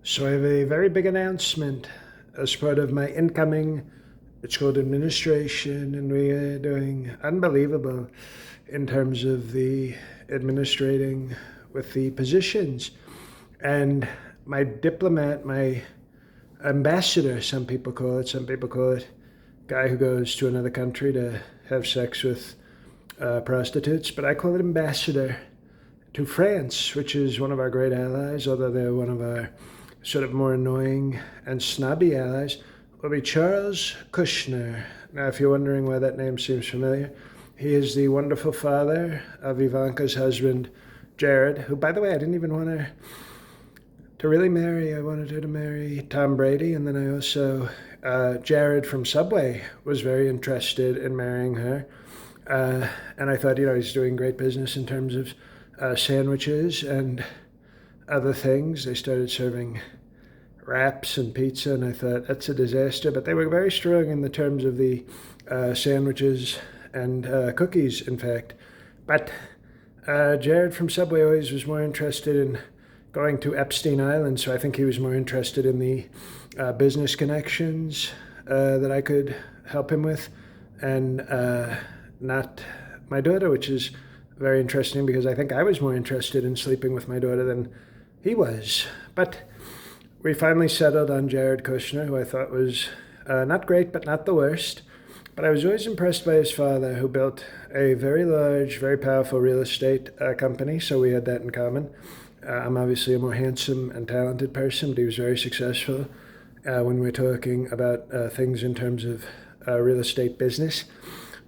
So I have a very big announcement as part of my incoming, it's called administration, and we are doing unbelievable in terms of the administrating with the positions. And my diplomat, my ambassador, some people call it, guy who goes to another country to have sex with prostitutes, but I call it ambassador to France, which is one of our great allies, although they're one of our sort of more annoying and snobby allies, will be Charles Kushner. Now, if you're wondering why that name seems familiar, he is the wonderful father of Ivanka's husband, Jared, who, by the way, I didn't even want her to really marry. I wanted her to marry Tom Brady, and then I also, Jared from Subway was very interested in marrying her. And I thought, he's doing great business in terms of sandwiches and other things. They started serving wraps and pizza, and I thought, that's a disaster. But they were very strong in the terms of the sandwiches and cookies, in fact. But Jared from Subway always was more interested in going to Epstein Island, so I think he was more interested in the business connections that I could help him with, and not my daughter, which is very interesting because I think I was more interested in sleeping with my daughter than he was. But we finally settled on Jared Kushner, who I thought was not great, but not the worst. But I was always impressed by his father, who built a very large, very powerful real estate company, so we had that in common. I'm obviously a more handsome and talented person, but he was very successful when we're talking about things in terms of real estate business.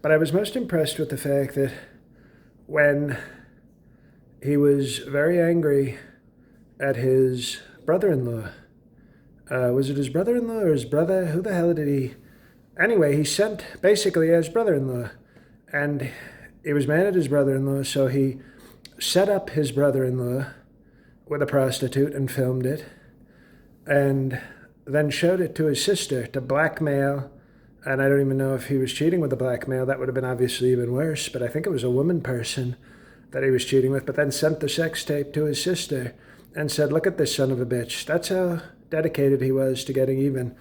But I was most impressed with the fact that when he was very angry at his brother-in-law, was it his brother-in-law or his brother? Who the hell did he? Anyway, he sent basically his brother-in-law, and he was mad at his brother-in-law, so he set up his brother-in-law with a prostitute and filmed it, and then showed it to his sister to blackmail. And I don't even know if he was cheating with the blackmail. That would have been obviously even worse, but I think it was a woman person that he was cheating with, but then sent the sex tape to his sister and said, look at this son of a bitch. That's how dedicated he was to getting even.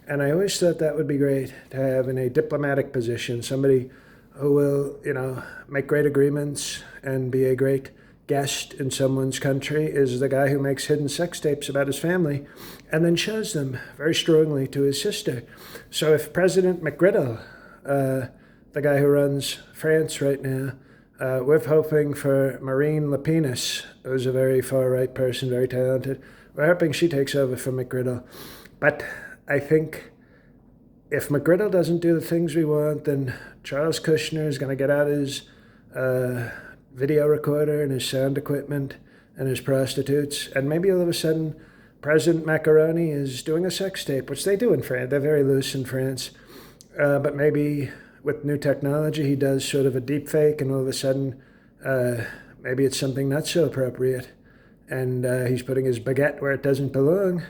And I always thought that would be great to have in a diplomatic position, somebody who will, make great agreements and be a great guest in someone's country, is the guy who makes hidden sex tapes about his family and then shows them very strongly to his sister. So if President McGriddle, the guy who runs France right now, we're hoping for Marine Le Penus, who's a very far-right person, very talented. We're hoping she takes over for McGriddle. But I think if McGriddle doesn't do the things we want, then Charles Kushner is going to get out his video recorder and his sound equipment and his prostitutes, and maybe all of a sudden President Macaroni is doing a sex tape, which they do in France. They're very loose in France. But maybe with new technology, he does sort of a deep fake, and all of a sudden maybe it's something not so appropriate, and he's putting his baguette where it doesn't belong,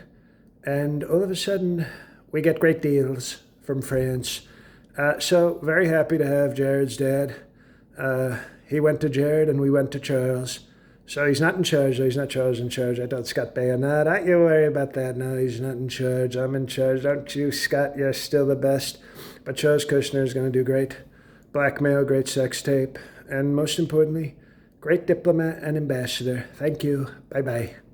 and all of a sudden we get great deals from France. So very happy to have Jared's dad. He went to Jared and we went to Charles. So he's not in charge, though. He's not Charles in charge. I told Scott Baio, no, don't you worry about that. No, he's not in charge. I'm in charge. Don't you, Scott? You're still the best. But Charles Kushner is going to do great blackmail, great sex tape, and most importantly, great diplomat and ambassador. Thank you. Bye-bye.